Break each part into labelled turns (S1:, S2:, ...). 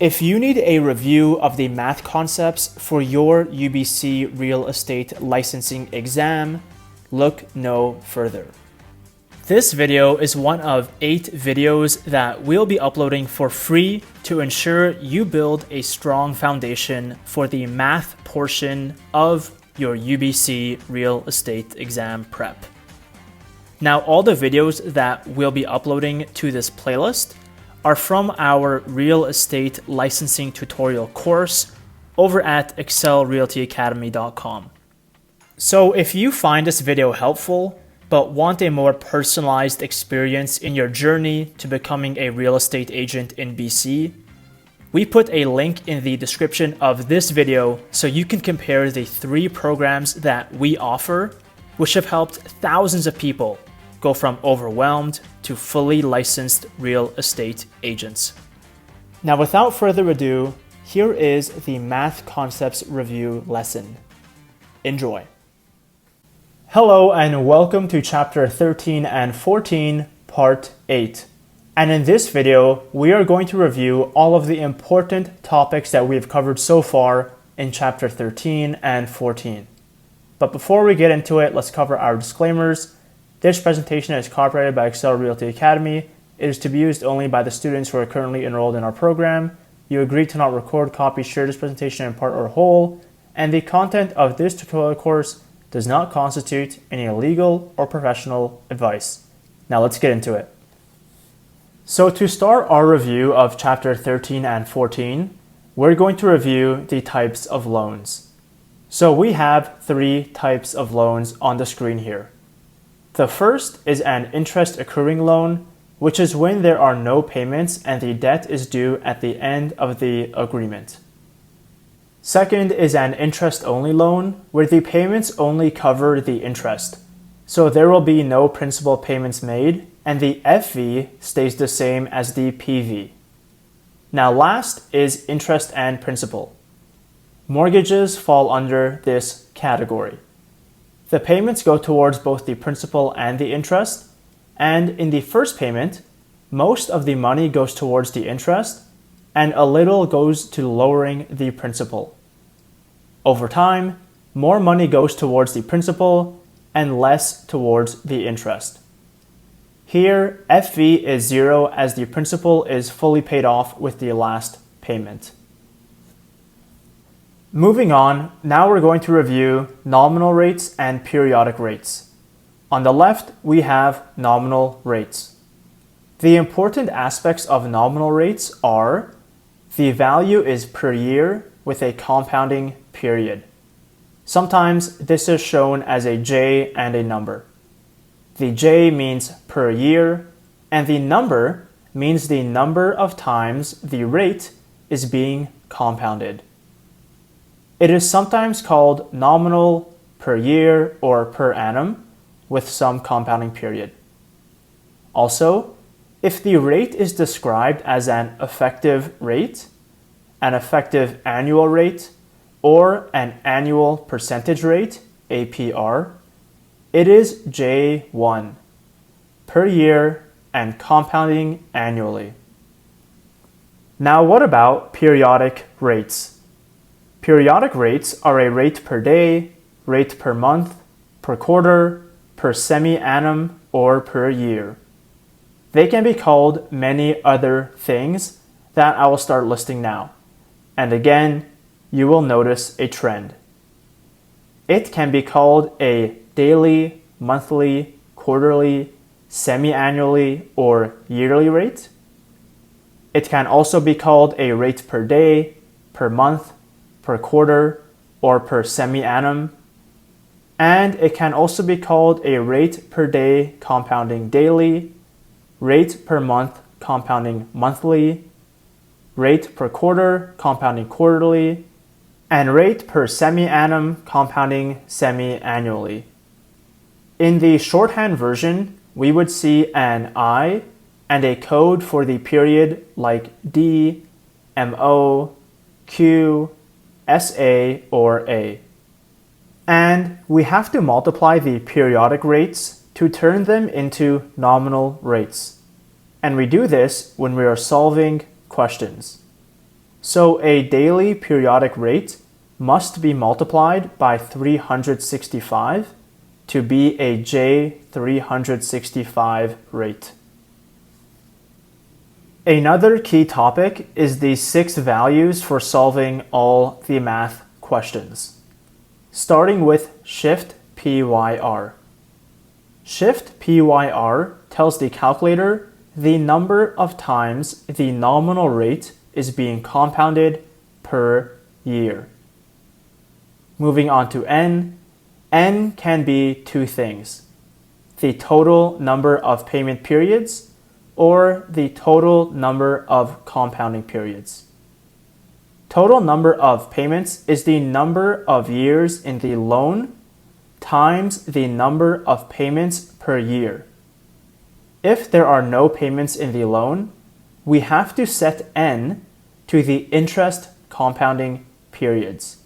S1: If you need a review of the math concepts for your UBC real estate licensing exam, look no further. This video is one of 8 videos that we'll be uploading for free to ensure you build a strong foundation for the math portion of your UBC real estate exam prep. Now, all the videos that we'll be uploading to this playlist are from our real estate licensing tutorial course over at excelrealtyacademy.com. So if you find this video helpful, but want a more personalized experience in your journey to becoming a real estate agent in BC, we put a link in the description of this video so you can compare the 3 programs that we offer, which have helped thousands of people go from overwhelmed to fully licensed real estate agents. Now, without further ado, here is the math concepts review lesson. Enjoy. Hello and welcome to chapter 13 and 14, part 8. And in this video, we are going to review all of the important topics that we've covered so far in chapter 13 and 14. But before we get into it, let's cover our disclaimers. This presentation is copyrighted by Excel Realty Academy. It is to be used only by the students who are currently enrolled in our program. You agree to not record, copy, share this presentation in part or whole, and the content of this tutorial course does not constitute any legal or professional advice. Now let's get into it. So to start our review of chapter 13 and 14, we're going to review the types of loans. So we have 3 types of loans on the screen here. The first is an interest accruing loan, which is when there are no payments and the debt is due at the end of the agreement. Second is an interest-only loan, where the payments only cover the interest. So there will be no principal payments made, and the FV stays the same as the PV. Now last is interest and principal. Mortgages fall under this category. The payments go towards both the principal and the interest, and in the first payment, most of the money goes towards the interest, and a little goes to lowering the principal. Over time, more money goes towards the principal and less towards the interest. Here, FV is 0 as the principal is fully paid off with the last payment. Moving on, now we're going to review nominal rates and periodic rates. On the left, we have nominal rates. The important aspects of nominal rates are the value is per year with a compounding period. Sometimes this is shown as a J and a number. The J means per year, and the number means the number of times the rate is being compounded. It is sometimes called nominal, per year, or per annum, with some compounding period. Also, if the rate is described as an effective rate, an effective annual rate, or an annual percentage rate, APR, it is J1, per year and compounding annually. Now what about periodic rates? Periodic rates are a rate per day, rate per month, per quarter, per semi-annum, or per year. They can be called many other things that I will start listing now. And again, you will notice a trend. It can be called a daily, monthly, quarterly, semi-annually, or yearly rate. It can also be called a rate per day, per month, per quarter, or per semi-annum. And it can also be called a rate per day compounding daily, rate per month compounding monthly, rate per quarter compounding quarterly, and rate per semi-annum compounding semi-annually. In the shorthand version, we would see an I and a code for the period like D, MO, Q, SA, or A. And we have to multiply the periodic rates to turn them into nominal rates. And we do this when we are solving questions. So a daily periodic rate must be multiplied by 365 to be a J365 rate. Another key topic is the 6 values for solving all the math questions. Starting with Shift PYR. Shift PYR tells the calculator the number of times the nominal rate is being compounded per year. Moving on to N. N can be two things: the total number of payment periods or the total number of compounding periods. Total number of payments is the number of years in the loan times the number of payments per year. If there are no payments in the loan, we have to set N to the interest compounding periods.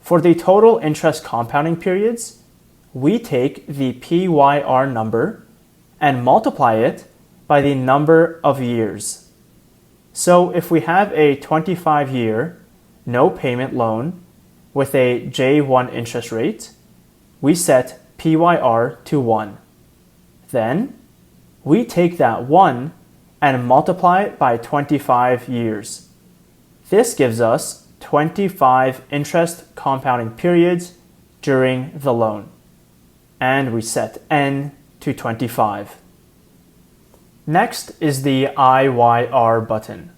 S1: For the total interest compounding periods, we take the PYR number and multiply it by the number of years. So if we have a 25-year no payment loan with a J1 interest rate, we set PYR to 1. Then we take that 1 and multiply it by 25 years. This gives us 25 interest compounding periods during the loan. And we set N to 25. Next is the IYR button.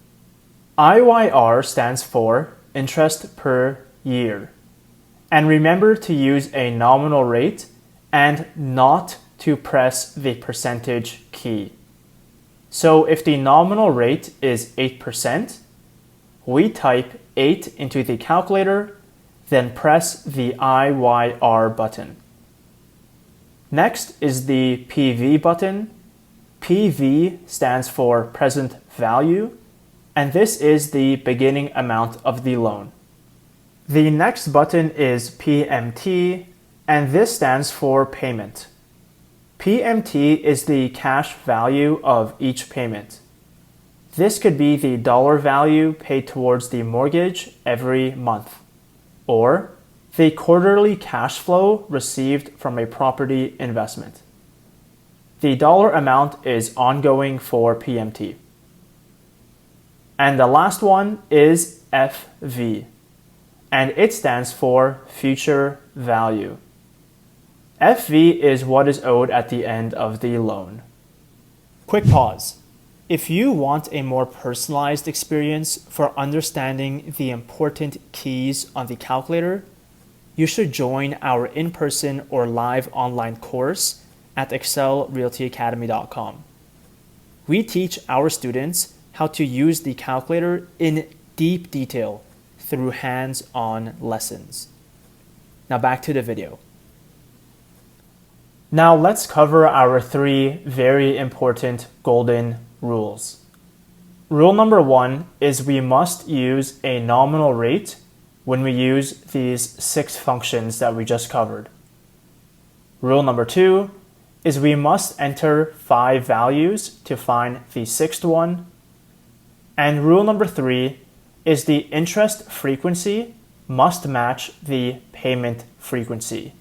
S1: IYR stands for interest per year. And remember to use a nominal rate and not to press the percentage key. So if the nominal rate is 8%, we type 8 into the calculator, then press the IYR button. Next is the PV button. PV stands for present value, and this is the beginning amount of the loan. The next button is PMT, and this stands for payment. PMT is the cash value of each payment. This could be the dollar value paid towards the mortgage every month, or the quarterly cash flow received from a property investment. The dollar amount is ongoing for PMT. And the last one is FV, and it stands for future value. FV is what is owed at the end of the loan. Quick pause. If you want a more personalized experience for understanding the important keys on the calculator, you should join our in-person or live online course at excelrealtyacademy.com. We teach our students how to use the calculator in deep detail through hands-on lessons. Now back to the video. Now let's cover our 3 very important golden rules. Rule number 1 is we must use a nominal rate when we use these 6 functions that we just covered. Rule number 2 is we must enter 5 values to find the 6th one. And rule number 3 is the interest frequency must match the payment frequency.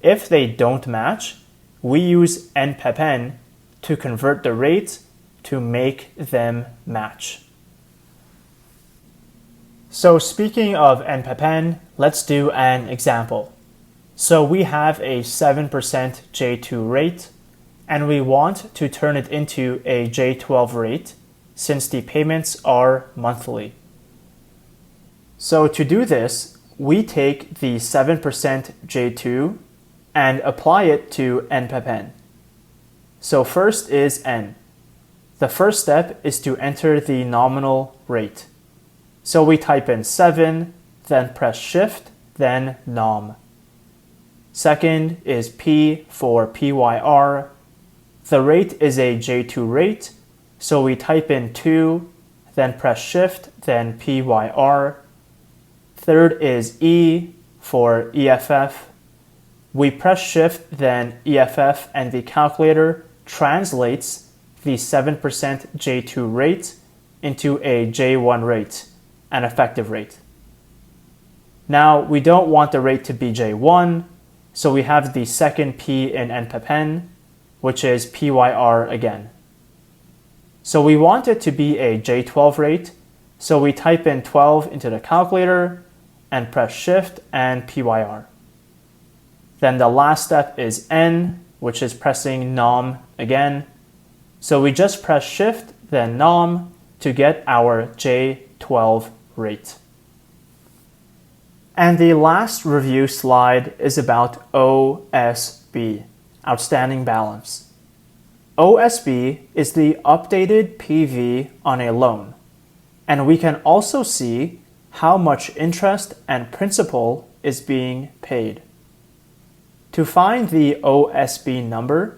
S1: If they don't match, we use NPEPN to convert the rates to make them match. So speaking of NPEPN, let's do an example. So we have a 7% J2 rate, and we want to turn it into a J12 rate since the payments are monthly. So to do this, we take the 7% J2 and apply it to NPEPN. So first is N. The first step is to enter the nominal rate. So we type in 7, then press Shift, then Nom. Second is P for PYR. The rate is a J2 rate, so we type in 2, then press Shift, then PYR. Third is E for EFF. We press Shift, then EFF, and the calculator translates the 7% J2 rate into a J1 rate, an effective rate. Now, we don't want the rate to be J1, so we have the second P in NPEPN, which is PYR again. So we want it to be a J12 rate, so we type in 12 into the calculator and press Shift and PYR. Then the last step is N, which is pressing Nom again. So we just press Shift, then Nom to get our J12 rate. And the last review slide is about OSB, outstanding balance. OSB is the updated PV on a loan, and we can also see how much interest and principal is being paid. To find the OSB number,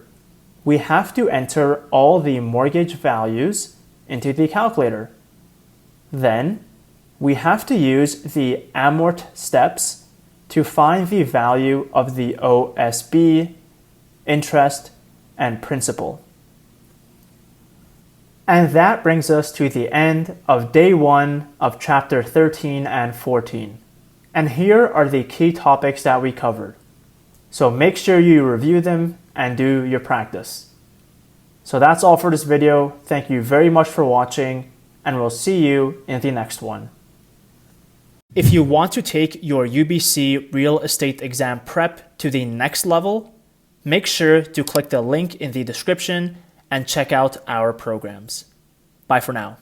S1: we have to enter all the mortgage values into the calculator. Then, we have to use the amort steps to find the value of the OSB, interest, and principal. And that brings us to the end of day 1 of chapter 13 and 14. And here are the key topics that we covered. So make sure you review them and do your practice. So that's all for this video. Thank you very much for watching, and we'll see you in the next one. If you want to take your UBC real estate exam prep to the next level, make sure to click the link in the description and check out our programs. Bye for now.